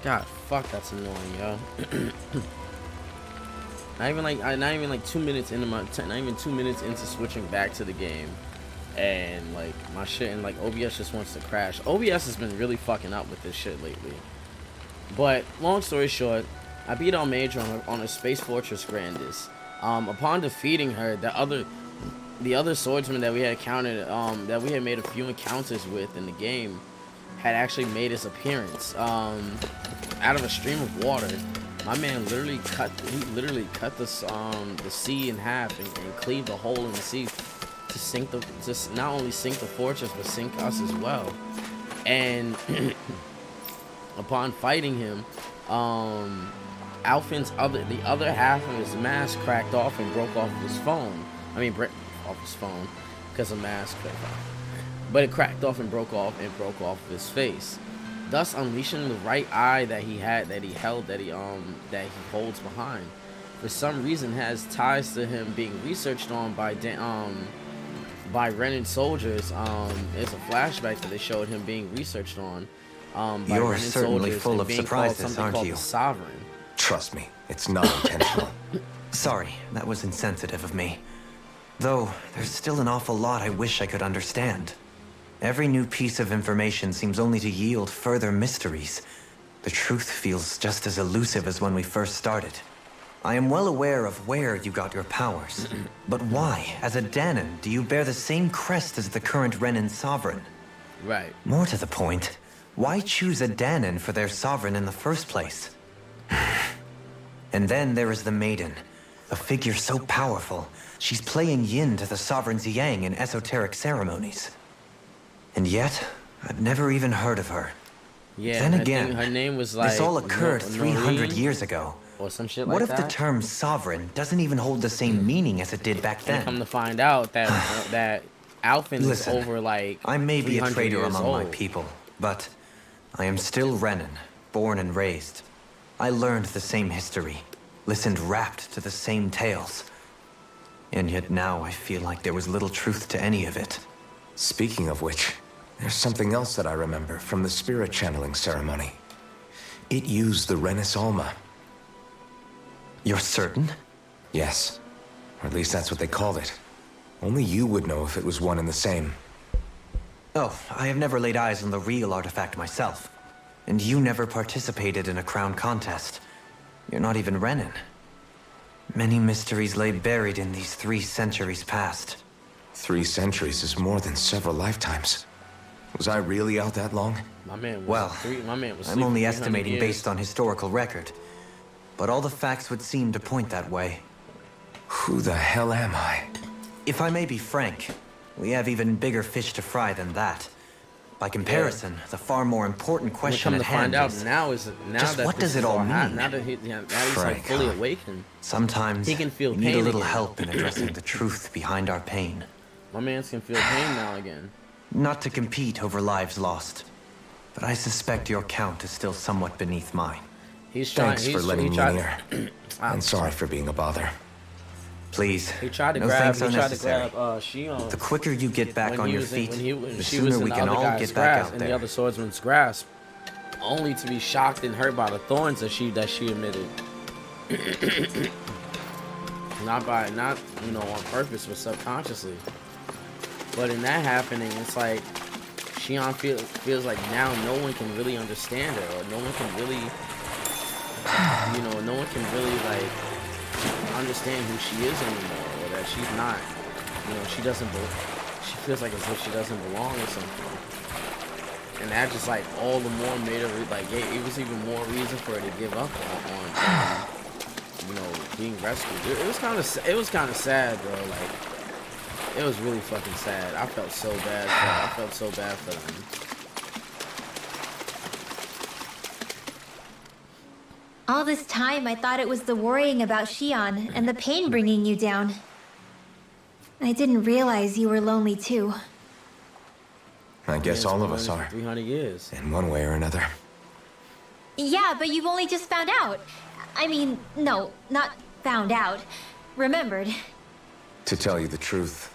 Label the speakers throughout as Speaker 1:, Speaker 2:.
Speaker 1: God, fuck, that's annoying, yo. Not even like 2 minutes into not even 2 minutes into switching back to the game, and like my shit and like OBS just wants to crash. OBS has been really fucking up with this shit lately. But long story short, I beat Almedra on a Space Fortress Grandis. Upon defeating her, the other swordsman that we had that we had made a few encounters with in the game had actually made his appearance out of a stream of water. My man literally cut the sea in half and cleaved a hole in the sea to sink just not only sink the fortress but sink us as well. And upon fighting him, Alfin's the other half of his mask cracked off and broke off of his phone. Off his phone because a mask. But it cracked off and broke off of his face, thus unleashing the right eye that he holds behind. For some reason, has ties to him being researched on by Renan soldiers. It's a flashback that they showed him being researched on. By
Speaker 2: You're
Speaker 1: Renan
Speaker 2: certainly
Speaker 1: soldiers
Speaker 2: full of
Speaker 1: being
Speaker 2: surprises,
Speaker 1: called
Speaker 2: aren't you?
Speaker 1: The Sovereign.
Speaker 3: Trust me, it's not intentional.
Speaker 2: Sorry, that was insensitive of me. Though, there's still an awful lot I wish I could understand. Every new piece of information seems only to yield further mysteries. The truth feels just as elusive as when we first started. I am well aware of where you got your powers. But why, as a Danon, do you bear the same crest as the current Renan Sovereign?
Speaker 1: Right.
Speaker 2: More to the point, why choose a Danon for their sovereign in the first place? And then there is the Maiden, a figure so powerful, she's playing yin to the Sovereign's yang in esoteric ceremonies. And yet, I've never even heard of her.
Speaker 1: Yeah.
Speaker 2: Then again,
Speaker 1: her name was like
Speaker 2: this all occurred 300 years ago.
Speaker 1: Or some shit like
Speaker 2: what if
Speaker 1: that?
Speaker 2: the term sovereign doesn't even hold the same meaning as it did back then?
Speaker 1: And come to find out that that Alfin is over like
Speaker 2: I may be a traitor among
Speaker 1: old.
Speaker 2: my people, but I am still Renan, born and raised. I learned the same history, listened rapt to the same tales. And yet now I feel like there was little truth to any of it.
Speaker 3: Speaking of which, there's something else that I remember from the spirit channeling ceremony. It used the Renis Alma.
Speaker 2: You're certain?
Speaker 3: Yes. Or at least that's what they called it. Only you would know if it was one and the same.
Speaker 2: Oh, I have never laid eyes on the real artifact myself. And you never participated in a crown contest. You're not even Renan. Many mysteries lay buried in these 3 centuries past.
Speaker 3: 3 centuries is more than several lifetimes. Was I really out that long?
Speaker 1: My man was
Speaker 2: Well, I'm only estimating based on historical record. But all the facts would seem to point that way.
Speaker 3: Who the hell am I?
Speaker 2: If I may be frank, we have even bigger fish to fry than that. By comparison, the far more important question at hand is...
Speaker 1: Just
Speaker 2: what does it all mean?
Speaker 1: Now that he's like fully awakened.
Speaker 2: Sometimes
Speaker 1: he can feel
Speaker 2: we need
Speaker 1: pain
Speaker 2: a little
Speaker 1: again.
Speaker 2: help in addressing the truth behind our pain.
Speaker 1: My man can feel pain now again.
Speaker 2: Not to compete over lives lost, but I suspect your count is still somewhat beneath mine.
Speaker 3: Thanks for letting me near. And sorry for being a bother.
Speaker 2: Please,
Speaker 1: He tried to
Speaker 2: no
Speaker 1: grab.
Speaker 2: thanks
Speaker 1: He
Speaker 2: are
Speaker 1: tried to
Speaker 2: necessary.
Speaker 1: grab Shion.
Speaker 2: The quicker you get back on your feet, the
Speaker 1: she was
Speaker 2: sooner
Speaker 1: in
Speaker 2: we
Speaker 1: the
Speaker 2: can
Speaker 1: other
Speaker 2: all
Speaker 1: guy's
Speaker 2: get back
Speaker 1: grasp,
Speaker 2: out
Speaker 1: in the
Speaker 2: there.
Speaker 1: other swordsman's grasp, only to be shocked and hurt by the thorns that she emitted. not on purpose, but subconsciously. But in that happening, it's like Shion feels like now no one can really understand her, or no one can really, no one can really like understand who she is anymore, or that she's not, she feels like as if she doesn't belong or something. And that just like all the more made her like it was even more reason for her to give up on being rescued. It was kind of sad, bro. Like it was really fucking sad. I felt so bad. I felt so bad for them.
Speaker 4: All this time, I thought it was the worrying about Shion and the pain bringing you down. I didn't realize you were lonely too.
Speaker 3: I guess all of us are.
Speaker 1: 300 years.
Speaker 3: In one way or another.
Speaker 4: Yeah, but you've only just found out. I mean, no, not found out. Remembered.
Speaker 3: To tell you the truth,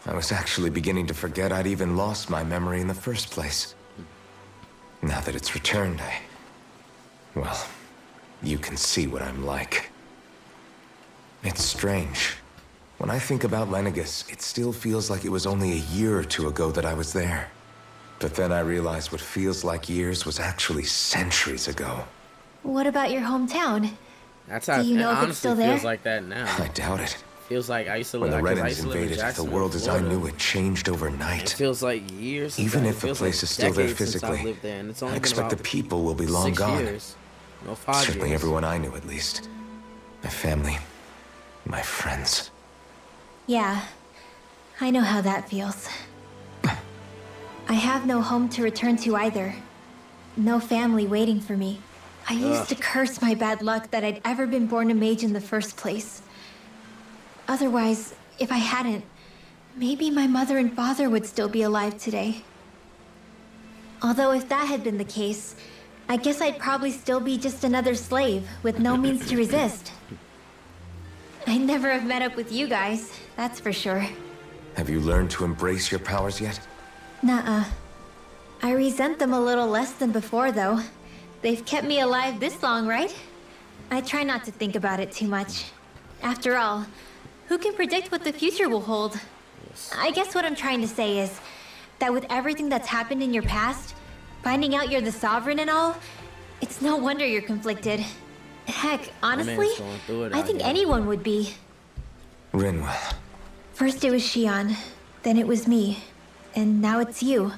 Speaker 3: I was actually beginning to forget I'd even lost my memory in the first place. Now that it's returned, Well, you can see what I'm like. It's strange. When I think about Lenegis, it still feels like it was only a year or two ago that I was there. But then I realized what feels like years was actually centuries ago.
Speaker 4: What about your hometown?
Speaker 1: That's how
Speaker 4: Do you know
Speaker 1: it
Speaker 4: if it's
Speaker 1: honestly
Speaker 4: still there?
Speaker 1: feels like that now.
Speaker 3: I doubt it.
Speaker 1: Feels like I used to
Speaker 3: When
Speaker 1: live.
Speaker 3: the
Speaker 1: I
Speaker 3: Renans
Speaker 1: used to live in
Speaker 3: invaded, the
Speaker 1: Jacksonville,
Speaker 3: world as I
Speaker 1: Florida.
Speaker 3: knew it changed
Speaker 1: It
Speaker 3: overnight.
Speaker 1: feels like years. since
Speaker 3: Even
Speaker 1: I-
Speaker 3: if
Speaker 1: it
Speaker 3: the
Speaker 1: feels
Speaker 3: place
Speaker 1: like
Speaker 3: is still there
Speaker 1: decades since I
Speaker 3: physically,
Speaker 1: lived there, and it's only
Speaker 3: I
Speaker 1: been
Speaker 3: expect the
Speaker 1: about
Speaker 3: people will be long
Speaker 1: 6
Speaker 3: gone.
Speaker 1: years. No, 5
Speaker 3: Certainly
Speaker 1: years.
Speaker 3: everyone I knew, at least. My family. My friends.
Speaker 4: Yeah, I know how that feels. I have no home to return to either. No family waiting for me. I used to curse my bad luck that I'd ever been born a mage in the first place. Otherwise, if I hadn't, maybe my mother and father would still be alive today. Although if that had been the case, I guess I'd probably still be just another slave with no means to resist. I'd never have met up with you guys, that's for sure.
Speaker 3: Have you learned to embrace your powers yet?
Speaker 4: Nuh-uh. I resent them a little less than before, though. They've kept me alive this long, right? I try not to think about it too much. After all, who can predict what the future will hold? I guess what I'm trying to say is that with everything that's happened in your past, finding out you're the sovereign and all, it's no wonder you're conflicted. Heck, honestly,
Speaker 1: going through it
Speaker 4: I
Speaker 1: out
Speaker 4: think
Speaker 1: here.
Speaker 4: anyone would be.
Speaker 3: Rinwell.
Speaker 4: First it was Shion, then it was me, and now it's you.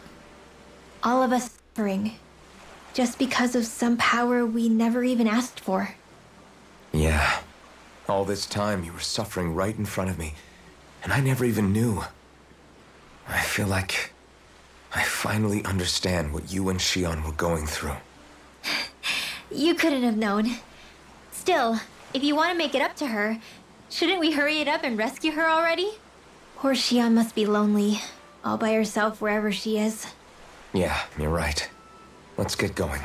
Speaker 4: All of us suffering, just because of some power we never even asked for.
Speaker 3: Yeah. All this time you were suffering right in front of me, and I never even knew. I feel like I finally understand what you and Shion were going through.
Speaker 4: You couldn't have known. Still, if you want to make it up to her, shouldn't we hurry it up and rescue her already? Poor Shion must be lonely, all by herself wherever she is.
Speaker 3: Yeah, you're right. Let's get going.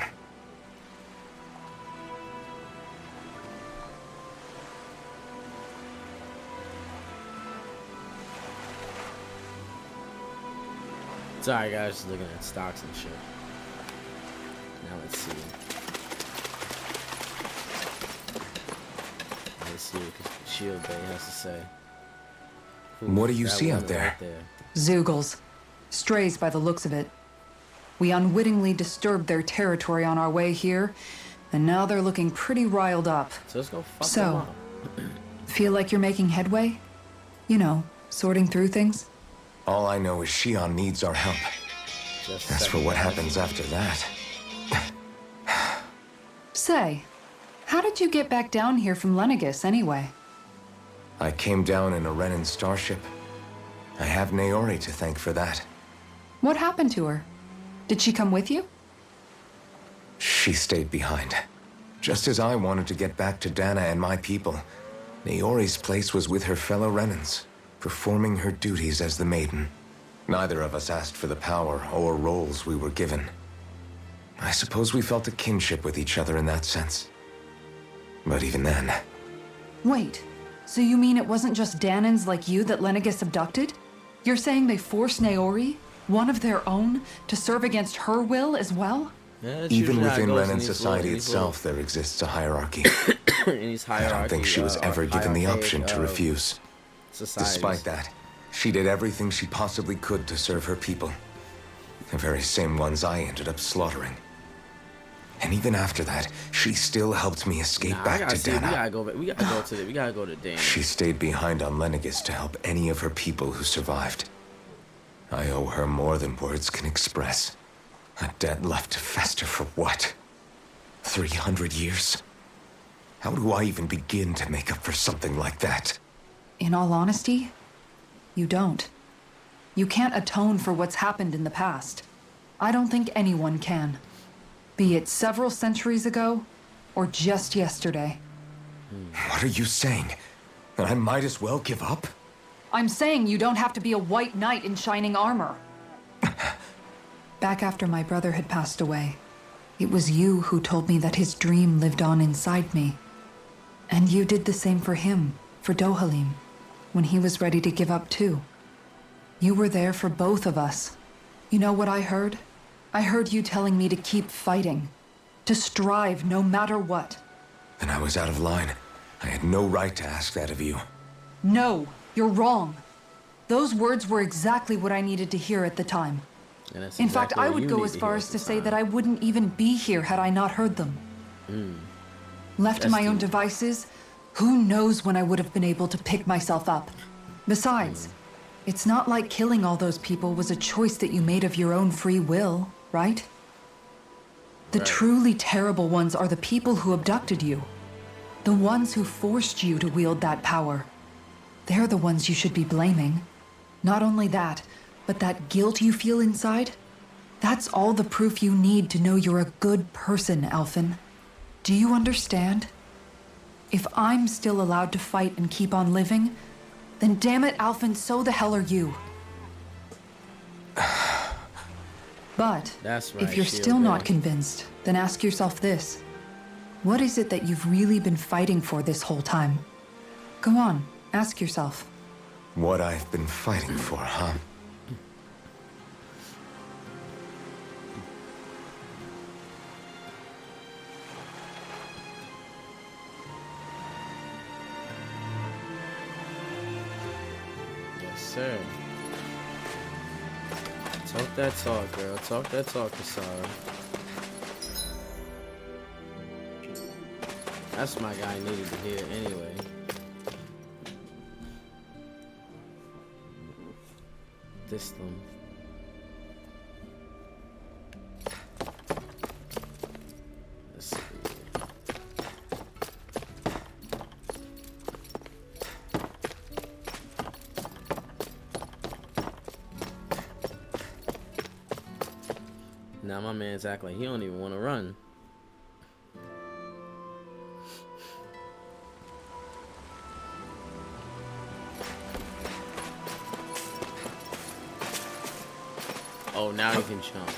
Speaker 1: Sorry guys, just looking at stocks and shit. Now let's see. Let's see what Shield Bay has to say. Ooh,
Speaker 3: What do you
Speaker 1: that
Speaker 3: see
Speaker 1: one
Speaker 3: out there?
Speaker 1: right there.
Speaker 5: Zeugles. Strays by the looks of it. We unwittingly disturbed their territory on our way here, and now they're looking pretty riled up.
Speaker 1: So let's go fuck them
Speaker 5: So,
Speaker 1: up.
Speaker 5: feel like you're making headway? You know, sorting through things?
Speaker 3: All I know is Shion needs our help.
Speaker 1: Just
Speaker 3: As for
Speaker 1: second
Speaker 3: what
Speaker 1: guess.
Speaker 3: happens after that,
Speaker 5: Say, how did you get back down here from Lenegis anyway?
Speaker 3: I came down in a Renan starship. I have Naori to thank for that.
Speaker 5: What happened to her? Did she come with you?
Speaker 3: She stayed behind. Just as I wanted to get back to Dana and my people, Naori's place was with her fellow Renans, performing her duties as the Maiden. Neither of us asked for the power or roles we were given. I suppose we felt a kinship with each other in that sense. But even then,
Speaker 5: Wait, so you mean it wasn't just Danans like you that Lenegis abducted? You're saying they forced Naori, one of their own, to serve against her will as well?
Speaker 1: Yeah, that's
Speaker 3: even
Speaker 1: usually how it
Speaker 3: within
Speaker 1: goes in
Speaker 3: Renan
Speaker 1: these
Speaker 3: society
Speaker 1: little-
Speaker 3: itself, there exists a hierarchy.
Speaker 1: in these
Speaker 3: I don't think she was ever given the option to refuse.
Speaker 1: Societies.
Speaker 3: Despite that, she did everything she possibly could to serve her people. The very same ones I ended up slaughtering. And even after that, she still helped me escape
Speaker 1: Nah, I
Speaker 3: back
Speaker 1: gotta
Speaker 3: to
Speaker 1: see, we
Speaker 3: Dana.
Speaker 1: gotta go back. We gotta go to Dana.
Speaker 3: She stayed behind on Lenegis to help any of her people who survived. I owe her more than words can express. A debt left to fester for what? 300 years? How do I even begin to make up for something like that?
Speaker 5: In all honesty, you don't. You can't atone for what's happened in the past. I don't think anyone can. Be it several centuries ago, or just yesterday.
Speaker 3: What are you saying? That I might as well give up?
Speaker 5: I'm saying you don't have to be a white knight in shining armor. Back after my brother had passed away, it was you who told me that his dream lived on inside me. And you did the same for him, for Dohalim, when he was ready to give up too. You were there for both of us. You know what I heard? I heard you telling me to keep fighting, To strive no matter what.
Speaker 3: Then I was out of line. I had no right to ask that of you.
Speaker 5: No, you're wrong. Those words were exactly what I needed to hear at the time.
Speaker 1: And that's
Speaker 5: In fact,
Speaker 1: exactly
Speaker 5: I
Speaker 1: what
Speaker 5: would
Speaker 1: you
Speaker 5: go
Speaker 1: need
Speaker 5: as
Speaker 1: to
Speaker 5: far
Speaker 1: hear
Speaker 5: as
Speaker 1: at
Speaker 5: to
Speaker 1: the
Speaker 5: say
Speaker 1: time.
Speaker 5: that I wouldn't even be here had I not heard them. Left to
Speaker 1: That's
Speaker 5: my own
Speaker 1: deep.
Speaker 5: devices, who knows when I would have been able to pick myself up. Besides, it's not like killing all those people was a choice that you made of your own free will, right? The
Speaker 1: Right.
Speaker 5: truly terrible ones are the people who abducted you. The ones who forced you to wield that power. They're the ones you should be blaming. Not only that, but that guilt you feel inside, that's all the proof you need to know you're a good person, Alphen. Do you understand? If I'm still allowed to fight and keep on living, then damn it, Alphen, so the hell are you. But
Speaker 1: That's right,
Speaker 5: if you're
Speaker 1: Shield
Speaker 5: still not
Speaker 1: Girl.
Speaker 5: convinced, then ask yourself this. What is it that you've really been fighting for this whole time? Go on, ask yourself.
Speaker 3: What I've been fighting for, huh?
Speaker 1: Yes, sir. Talk that talk, girl. Talk that talk, Kasara. That's my guy needed to hear anyway. This them. Let's see. Now my man's act like he don't even want to run. Oh, now he can jump.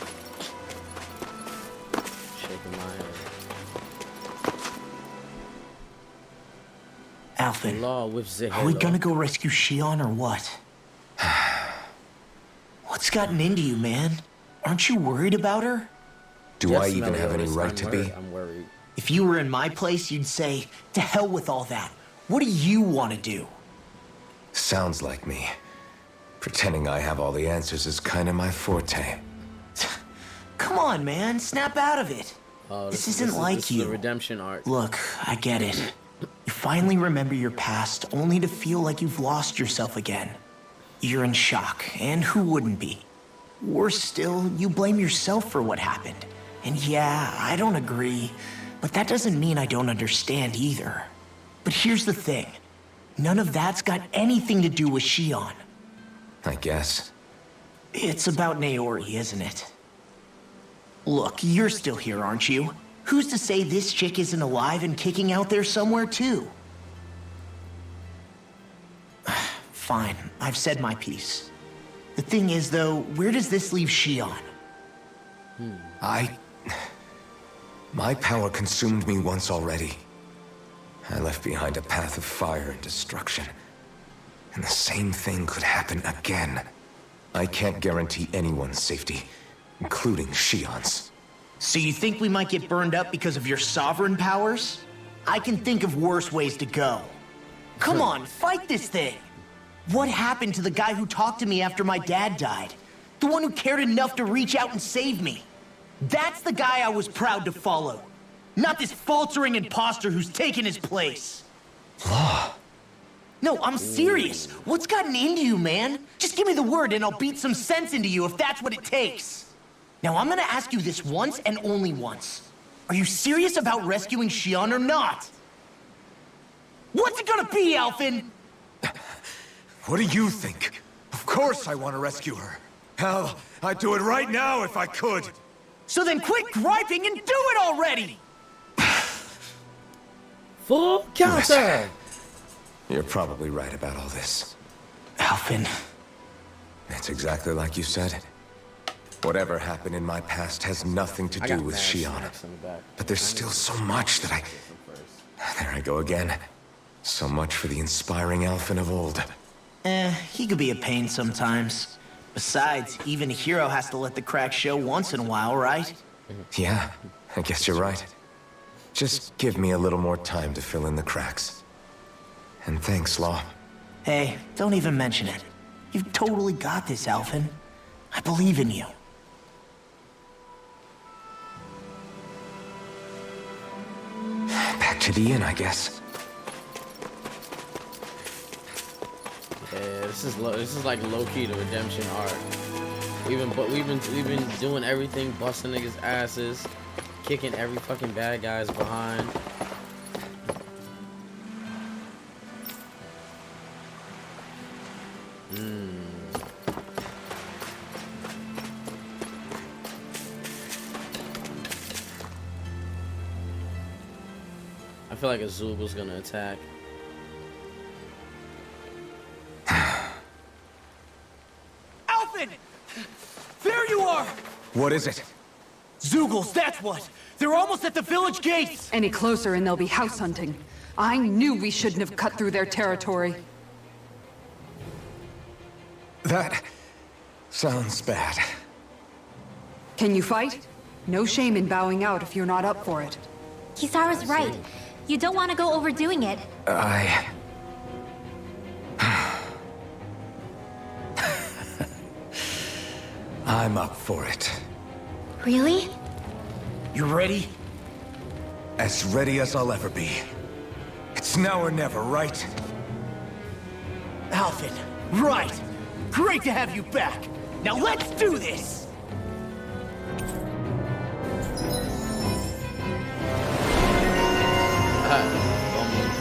Speaker 1: Shaking my head. The
Speaker 6: Alphen,
Speaker 1: law with the
Speaker 6: are we
Speaker 1: halo.
Speaker 6: gonna go rescue Shion or what? What's gotten into you, man? Aren't you worried about her?
Speaker 3: Do
Speaker 1: Yes,
Speaker 3: I even have any
Speaker 1: Meliodas,
Speaker 3: right
Speaker 1: I'm
Speaker 3: to
Speaker 1: worried.
Speaker 3: be?
Speaker 1: I'm worried.
Speaker 6: If you were in my place, you'd say, to hell with all that. What do you want to do?
Speaker 3: Sounds like me. Pretending I have all the answers is kind of my forte.
Speaker 6: Come on, man, snap out of it.
Speaker 1: Oh,
Speaker 6: This isn't like
Speaker 1: this is
Speaker 6: you.
Speaker 1: the redemption arc.
Speaker 6: Look, I get it. You finally remember your past, only to feel like you've lost yourself again. You're in shock, and who wouldn't be? Worse still, you blame yourself for what happened. And yeah, I don't agree, but that doesn't mean I don't understand either. But here's the thing. None of that's got anything to do with Shion.
Speaker 3: I guess.
Speaker 6: It's about Naori, isn't it? Look, you're still here, aren't you? Who's to say this chick isn't alive and kicking out there somewhere, too? Fine, I've said my piece. The thing is, though, where does this leave Shion?
Speaker 3: My power consumed me once already. I left behind a path of fire and destruction. And the same thing could happen again. I can't guarantee anyone's safety, including Shion's.
Speaker 6: So you think we might get burned up because of your sovereign powers? I can think of worse ways to go. Come on, fight this thing! What happened to the guy who talked to me after my dad died? The one who cared enough to reach out and save me? That's the guy I was proud to follow. Not this faltering imposter who's taken his place.
Speaker 3: Law.
Speaker 6: No, I'm serious. What's gotten into you, man? Just give me the word and I'll beat some sense into you if that's what it takes. Now, I'm gonna ask you this once and only once. Are you serious about rescuing Shion or not? What's it gonna be, Alphen?
Speaker 3: What do you think? Of course I want to rescue her. Hell, I'd do it right now if I could.
Speaker 6: So then quit griping and do it already!
Speaker 1: Full counter.
Speaker 3: You're probably right about all this.
Speaker 6: Alphen,
Speaker 3: It's exactly like you said. Whatever happened in my past has nothing to
Speaker 1: I
Speaker 3: do
Speaker 1: got
Speaker 3: with
Speaker 1: mad
Speaker 3: Shion.
Speaker 1: snacks in the back.
Speaker 3: But there's still so much that There I go again. So much for the inspiring Alphen of old.
Speaker 6: he could be a pain sometimes. Besides, even a hero has to let the cracks show once in a while, right?
Speaker 3: Yeah, I guess you're right. Just give me a little more time to fill in the cracks. And thanks, Law.
Speaker 6: Hey, don't even mention it. You've totally got this, Alvin. I believe in you.
Speaker 3: Back to the inn, I guess.
Speaker 1: Yeah, this is like low key the redemption arc. We've been doing everything, busting niggas' asses, kicking every fucking bad guys behind. I feel like Azul was gonna attack.
Speaker 7: Alvin! There you are!
Speaker 3: What is it?
Speaker 7: Zoogles, that's what! They're almost at the village gates!
Speaker 5: Any closer and they'll be house hunting. I knew we shouldn't have cut through their territory.
Speaker 3: That sounds bad.
Speaker 5: Can you fight? No shame in bowing out if you're not up for it.
Speaker 4: Kisara's right. You don't want to go overdoing it.
Speaker 3: I'm up for it.
Speaker 4: Really?
Speaker 7: You ready?
Speaker 3: As ready as I'll ever be. It's now or never, right?
Speaker 7: Alvin, right! Great to have you back! Now let's do this!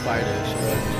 Speaker 1: Fighter extraordinaire.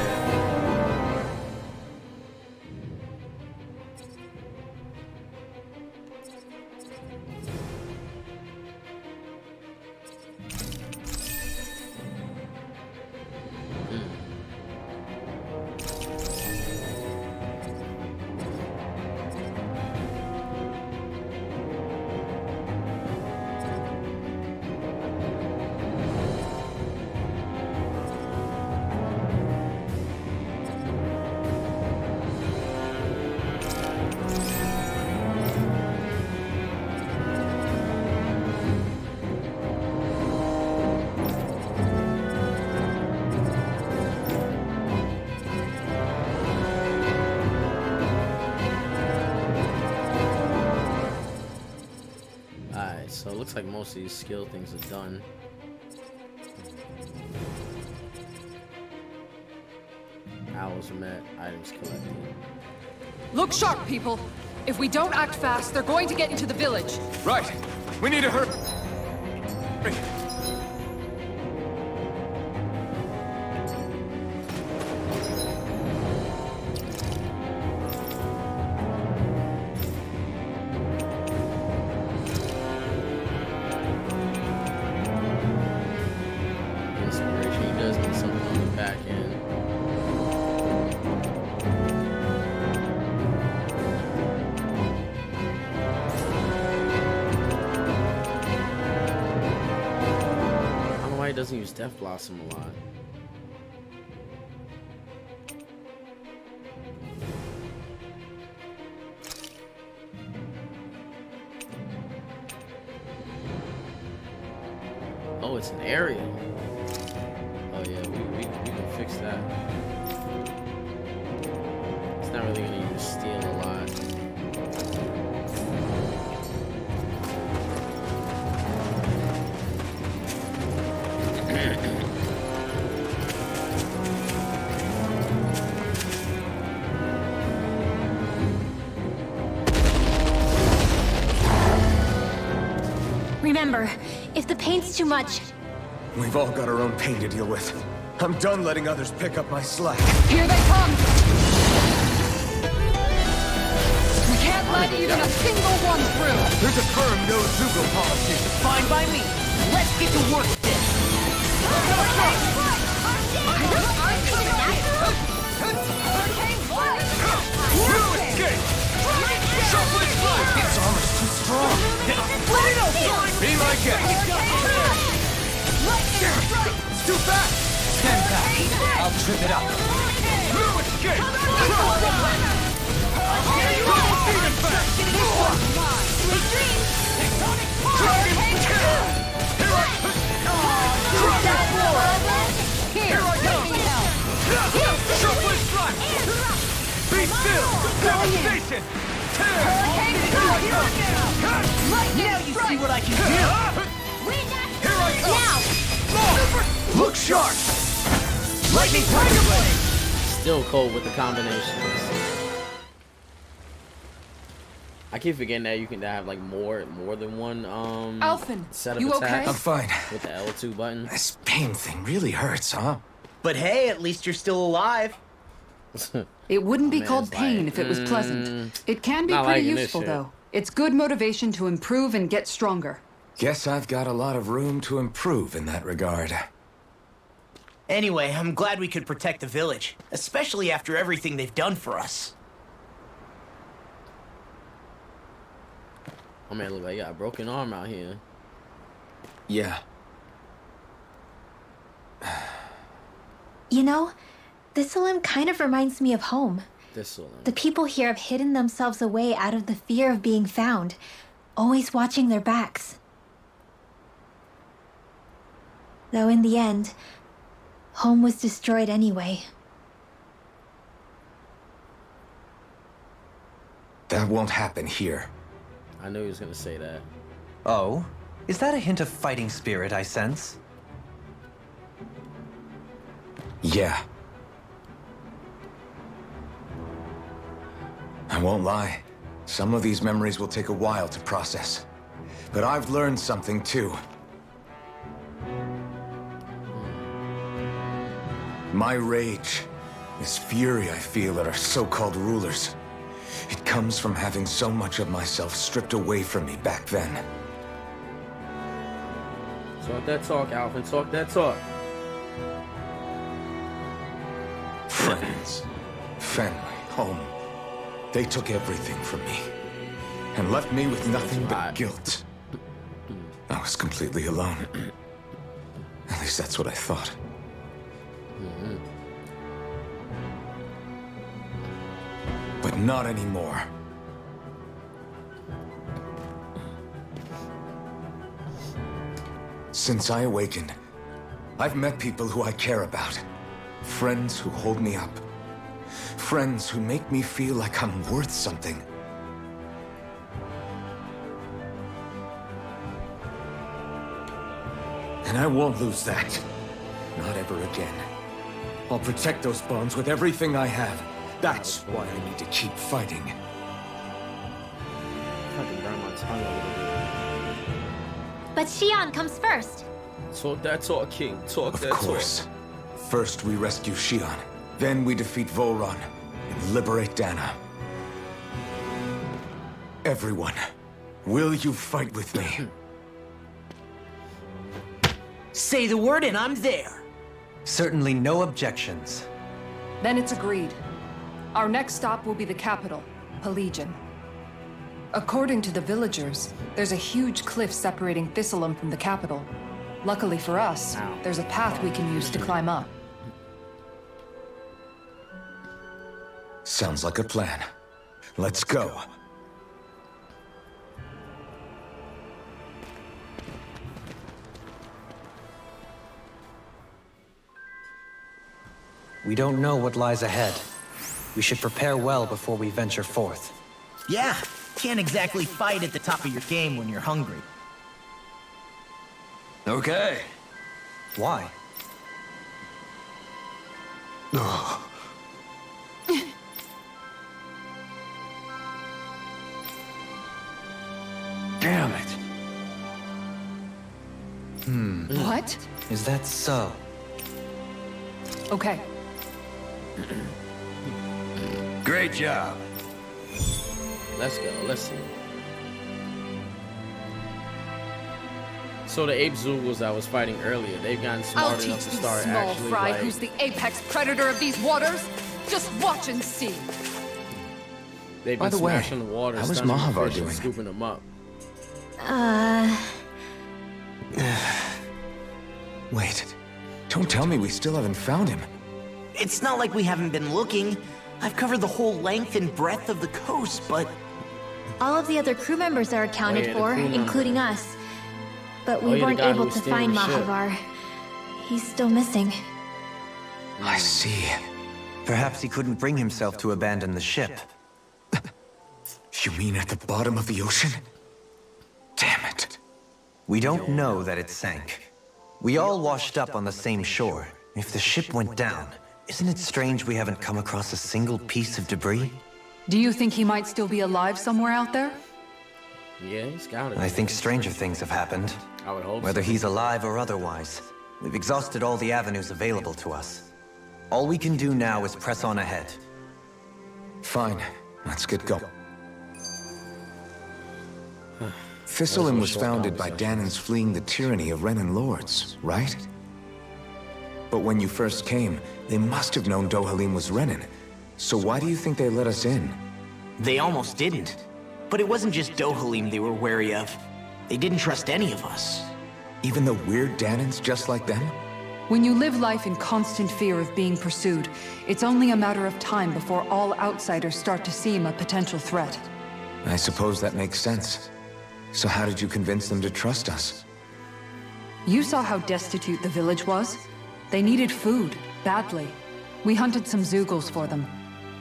Speaker 1: So it looks like most of these skill things are done. Owls met, items collected.
Speaker 8: Look sharp, people. If we don't act fast, they're going to get into the village.
Speaker 3: Right. We need to hurry.
Speaker 1: Inspiration, he does need something on the back end. I don't know why he doesn't use Death Blossom a lot. Oh, it's an area. Oh yeah, we can fix that. It's not really gonna use steel a lot.
Speaker 4: Remember, if the pain's too much,
Speaker 3: We've all got our own pain to deal with. I'm done letting others pick up my slack.
Speaker 8: Here they come! We can't let even a single one through!
Speaker 3: There's a firm no-Zugo policy.
Speaker 7: Fine by me. Let's get to work with this.
Speaker 3: No escape! Shuffling flight! This armor's too strong.
Speaker 7: Let it open!
Speaker 3: Be my guest. It's too fast!
Speaker 7: Stand back. I'll trip it up.
Speaker 3: No escape! Even faster! Dragon kill! Here I come!
Speaker 7: Devastation!
Speaker 8: Hurricane Storm! Lightning
Speaker 6: Now you see
Speaker 8: strike!
Speaker 6: what I can do!
Speaker 7: Here I come!
Speaker 6: Look sharp! Lightning Tiger Blade!
Speaker 1: Still cold with the combinations. I keep forgetting that you can have like more than one
Speaker 8: Alphen,
Speaker 1: set of
Speaker 8: you
Speaker 1: attacks
Speaker 3: I'm fine.
Speaker 1: with the L2 button.
Speaker 3: This pain thing really hurts, huh?
Speaker 6: But hey, at least you're still alive.
Speaker 5: It wouldn't be
Speaker 1: man's
Speaker 5: called pain
Speaker 1: like,
Speaker 5: if it was pleasant. It can be
Speaker 1: not
Speaker 5: pretty
Speaker 1: liking this
Speaker 5: useful,
Speaker 1: shit.
Speaker 5: though. It's good motivation to improve and get stronger.
Speaker 3: Guess I've got a lot of room to improve in that regard.
Speaker 6: Anyway, I'm glad we could protect the village, especially after everything they've done for us.
Speaker 1: Oh man, look like you got a broken arm out here.
Speaker 3: Yeah.
Speaker 4: You know, Thistleum kind of reminds me of home.
Speaker 1: This one.
Speaker 4: The people here have hidden themselves away out of the fear of being found, always watching their backs. Though in the end, home was destroyed anyway.
Speaker 3: That won't happen here.
Speaker 1: I knew he was gonna say that.
Speaker 2: Oh? Is that a hint of fighting spirit I sense?
Speaker 3: Yeah. I won't lie. Some of these memories will take a while to process. But I've learned something too. My rage, this fury I feel at our so-called rulers, it comes from having so much of myself stripped away from me back then.
Speaker 1: Talk that talk, Alvin. Talk that talk.
Speaker 3: Friends, family, home. They took everything from me and left me with nothing but
Speaker 1: Right.
Speaker 3: guilt. I was completely alone. At least that's what I thought. But not anymore. Since I awakened, I've met people who I care about. Friends who hold me up. Friends who make me feel like I'm worth something. And I won't lose that. Not ever again. I'll protect those bonds with everything I have. That's why I need to keep fighting.
Speaker 1: Fucking burn my tongue a little
Speaker 4: But Shion comes first.
Speaker 1: bit. Talk that talk, King. Talk
Speaker 3: Of
Speaker 1: that
Speaker 3: course. First we rescue Shion. Then we defeat Volron and liberate Dana. Everyone, will you fight with me?
Speaker 6: Say the word and I'm there.
Speaker 2: Certainly no objections.
Speaker 8: Then it's agreed. Our next stop will be the capital, Pelegion. According to the villagers, there's a huge cliff separating Thistleum from the capital. Luckily for us, there's a path we can use to climb up.
Speaker 3: Sounds like a plan. Let's go.
Speaker 2: We don't know what lies ahead. We should prepare well before we venture forth.
Speaker 6: Yeah, can't exactly fight at the top of your game when you're hungry.
Speaker 2: Okay. Why?
Speaker 3: Damn it.
Speaker 8: What?
Speaker 2: Is that so?
Speaker 8: Okay.
Speaker 7: Great job.
Speaker 1: Let's go. Let's see. So the ape Zoogles I was fighting earlier, they've gotten
Speaker 8: I'll
Speaker 1: smart
Speaker 8: teach
Speaker 1: enough to
Speaker 8: you,
Speaker 1: start
Speaker 8: small
Speaker 1: actually
Speaker 8: fry,
Speaker 1: like,
Speaker 8: who's the apex predator of these waters. Just watch and see.
Speaker 1: they've
Speaker 3: By
Speaker 1: been
Speaker 3: the way,
Speaker 1: smashing the water,
Speaker 3: how is
Speaker 1: stunning the
Speaker 3: Mahavar
Speaker 1: fish, and
Speaker 3: doing?
Speaker 1: scooping them up.
Speaker 3: Wait. Don't tell me we still haven't found him.
Speaker 6: It's not like we haven't been looking. I've covered the whole length and breadth of the coast, but
Speaker 4: All of the other crew members are accounted
Speaker 1: yeah, the
Speaker 4: for,
Speaker 1: crew member.
Speaker 4: including us. But
Speaker 1: Oh,
Speaker 4: we
Speaker 1: yeah, the
Speaker 4: weren't
Speaker 1: guy who
Speaker 4: able
Speaker 1: was
Speaker 4: to
Speaker 1: steering
Speaker 4: find
Speaker 1: the ship.
Speaker 4: Mahavar. He's still missing.
Speaker 3: I see.
Speaker 2: Perhaps he couldn't bring himself to abandon the ship.
Speaker 3: You mean at the bottom of the ocean? Damn it.
Speaker 2: We don't know that it sank. We all washed up on the same shore. If the ship went down, isn't it strange we haven't come across a single piece of debris?
Speaker 5: Do you think he might still be alive somewhere out there?
Speaker 1: Yeah, he's got it.
Speaker 2: I think stranger things have happened.
Speaker 1: I would hope
Speaker 2: Whether
Speaker 1: so.
Speaker 2: he's alive or otherwise, we've exhausted all the avenues available to us. All we can do now is press on ahead.
Speaker 3: Fine, let's get going. Thistleum was founded by Danan's fleeing the tyranny of Renan lords, right? But when you first came, they must have known Dohalim was Renan. So why do you think they let us in?
Speaker 6: They almost didn't. But it wasn't just Dohalim they were wary of. They didn't trust any of us.
Speaker 3: Even though we're Danans just like them?
Speaker 5: When you live life in constant fear of being pursued, it's only a matter of time before all outsiders start to seem a potential threat.
Speaker 3: I suppose that makes sense. So how did you convince them to trust us?
Speaker 5: You saw how destitute the village was. They needed food, badly. We hunted some Zeugles for them.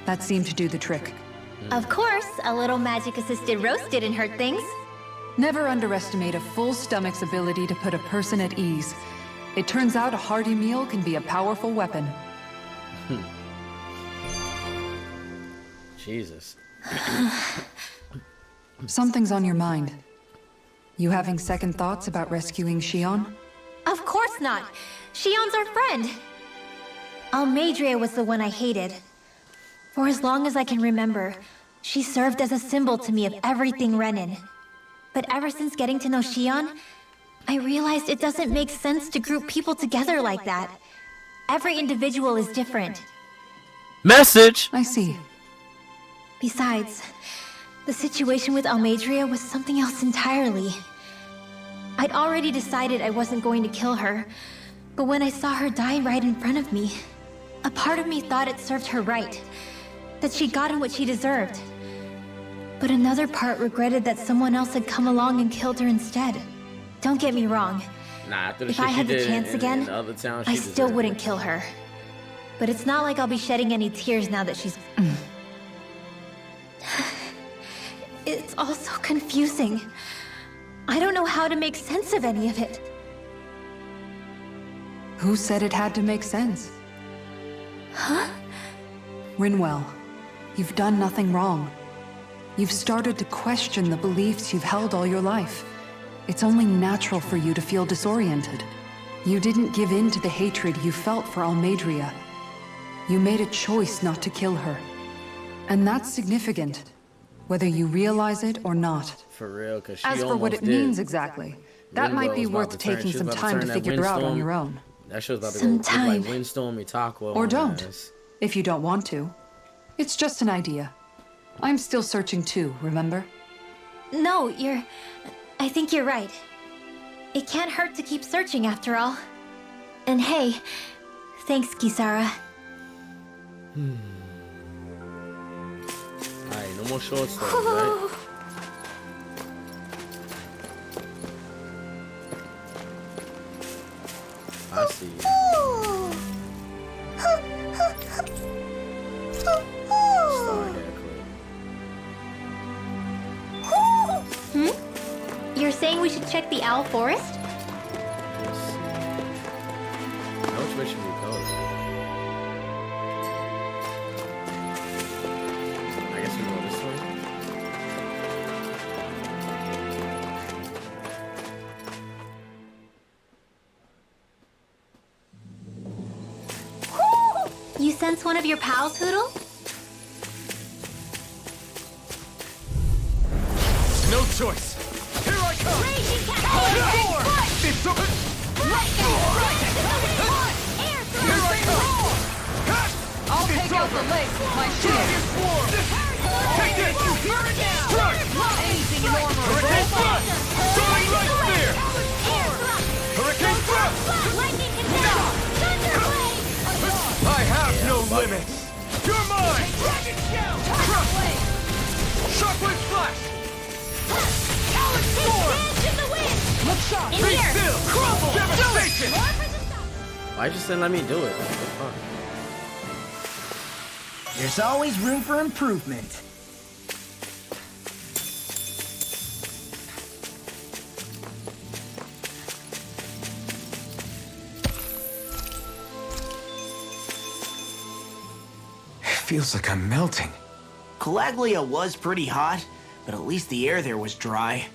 Speaker 5: That seemed to do the trick.
Speaker 4: Of course, a little magic-assisted roast didn't hurt things.
Speaker 5: Never underestimate a full stomach's ability to put a person at ease. It turns out a hearty meal can be a powerful weapon.
Speaker 1: Jesus.
Speaker 5: Something's on your mind. You having second thoughts about rescuing Shion?
Speaker 4: Of course not. Shion's our friend. Almadria was the one I hated. For as long as I can remember, she served as a symbol to me of everything Renan. But ever since getting to know Shion, I realized it doesn't make sense to group people together like that. Every individual is different.
Speaker 1: Message!
Speaker 5: I see.
Speaker 4: Besides, the situation with Almadria was something else entirely. I'd already decided I wasn't going to kill her, but when I saw her die right in front of me, a part of me thought it served her right, that she'd gotten what she deserved. But another part regretted that someone else had come along and killed her instead. Don't get me wrong.
Speaker 1: Nah, after the
Speaker 4: If
Speaker 1: shit
Speaker 4: I
Speaker 1: she
Speaker 4: had the
Speaker 1: did
Speaker 4: chance
Speaker 1: in
Speaker 4: again,
Speaker 1: the other town,
Speaker 4: I
Speaker 1: she
Speaker 4: still
Speaker 1: deserved
Speaker 4: wouldn't
Speaker 1: it.
Speaker 4: kill her. But it's not like I'll be shedding any tears now that she's... It's all so confusing. I don't know how to make sense of any of it.
Speaker 5: Who said it had to make sense?
Speaker 4: Huh?
Speaker 5: Rinwell, you've done nothing wrong. You've started to question the beliefs you've held all your life. It's only natural for you to feel disoriented. You didn't give in to the hatred you felt for Almadria. You made a choice not to kill her. And that's significant, whether you realize it or not.
Speaker 1: For real, because she
Speaker 5: As for what it
Speaker 1: almost did.
Speaker 5: means exactly, that
Speaker 1: Rinwell
Speaker 5: might be
Speaker 1: was about
Speaker 5: worth
Speaker 1: to turn-
Speaker 5: taking
Speaker 1: she was
Speaker 5: some
Speaker 1: about to
Speaker 5: time
Speaker 1: turn
Speaker 5: to
Speaker 1: that
Speaker 5: figure out on
Speaker 1: windstorm.
Speaker 5: your own.
Speaker 1: That shit was about to
Speaker 4: Some
Speaker 1: go
Speaker 4: time.
Speaker 1: like windstormy Takwa.
Speaker 5: Or
Speaker 1: on
Speaker 5: don't,
Speaker 1: her ass.
Speaker 5: if you don't want to. It's just an idea. I'm still searching too, remember?
Speaker 4: No, I think you're right. It can't hurt to keep searching after all. And hey, thanks, Kisara.
Speaker 1: Alright, no more short stories, right? I see you. Sorry, that quick.
Speaker 4: You're saying we should check the Owl Forest?
Speaker 1: Let's see. Now which way should we go? I guess we go this way.
Speaker 4: You sense one of your pals, Hoodle?
Speaker 7: No choice. Here I come.
Speaker 4: Raging Cat!
Speaker 7: It's over. Here I come.
Speaker 5: I'll take out the legs with my
Speaker 7: Dragon Swarm. Take it. Strike.
Speaker 5: Anything in armor.
Speaker 7: Hurricane Thrust. Sonic Light Spear. Hurricane Thrust.
Speaker 4: Lightning Control! Thunder Blade!
Speaker 7: I have no limits. You're mine. Dragon Shell. Shockwave Flash.
Speaker 4: Dance in the wind!
Speaker 5: Look sharp!
Speaker 4: In
Speaker 7: Be
Speaker 4: here!
Speaker 7: still.
Speaker 4: Crumble!
Speaker 7: Devastation.
Speaker 1: Why just didn't let me do it? What the fuck?
Speaker 6: There's always room for improvement.
Speaker 3: feels like I'm melting.
Speaker 6: Calaglia was pretty hot, but at least the air there was dry.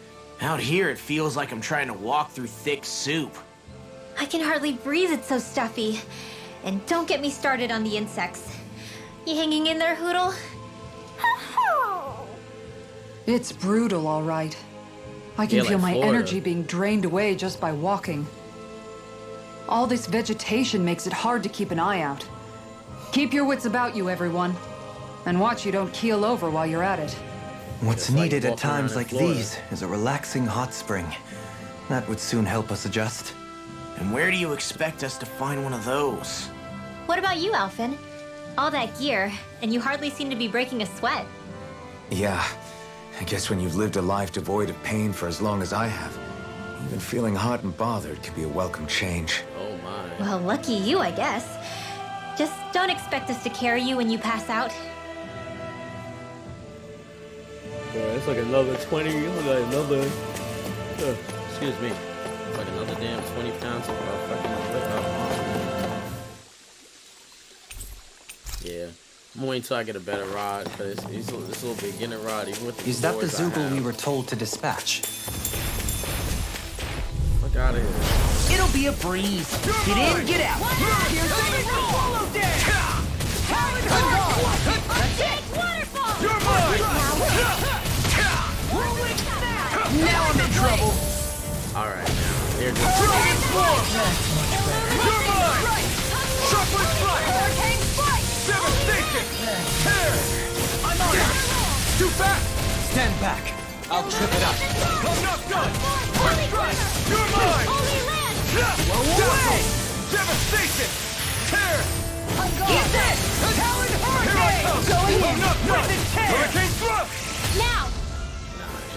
Speaker 6: Out here, it feels like I'm trying to walk through thick soup.
Speaker 4: I can hardly breathe, it's so stuffy. And don't get me started on the insects. You hanging in there, Hoodle?
Speaker 5: It's brutal, all right. I can
Speaker 1: Yeah,
Speaker 5: feel
Speaker 1: like
Speaker 5: my
Speaker 1: Florida.
Speaker 5: energy being drained away just by walking. All this vegetation makes it hard to keep an eye out. Keep your wits about you, everyone. And watch you don't keel over while you're at it.
Speaker 2: What's
Speaker 1: It's like
Speaker 2: needed at
Speaker 1: walking around
Speaker 2: times
Speaker 1: in
Speaker 2: like
Speaker 1: Florida.
Speaker 2: these is a relaxing hot spring. That would soon help us adjust.
Speaker 6: And where do you expect us to find one of those?
Speaker 4: What about you, Alphen? All that gear, and you hardly seem to be breaking a sweat.
Speaker 3: Yeah, I guess when you've lived a life devoid of pain for as long as I have, even feeling hot and bothered can be a welcome change.
Speaker 1: Oh my.
Speaker 4: Well, lucky you, I guess. Just don't expect us to carry you when you pass out.
Speaker 1: Yeah, it's like another 20, like another, excuse me, like another damn 20 pounds of fucking liquor. Yeah, I'm waiting till I get a better rod, because it's a little beginner rod, even with the
Speaker 2: Is that the
Speaker 1: swords I
Speaker 2: Zoogle we
Speaker 1: have.
Speaker 2: were told to dispatch?
Speaker 1: Fuck out of here.
Speaker 7: It'll be a breeze. Get in, get out. Here's the follow there.
Speaker 4: Big waterfall!
Speaker 7: You're mine. Now I'm in trouble.
Speaker 1: Alright, now, they're just...
Speaker 7: Dragon form. You're mine. Sharply strike.
Speaker 4: Hurricane strike!
Speaker 7: Devastation. Tear. I'm on it. Too fast.
Speaker 2: Stand back. I'll trip it up.
Speaker 7: I'm not done.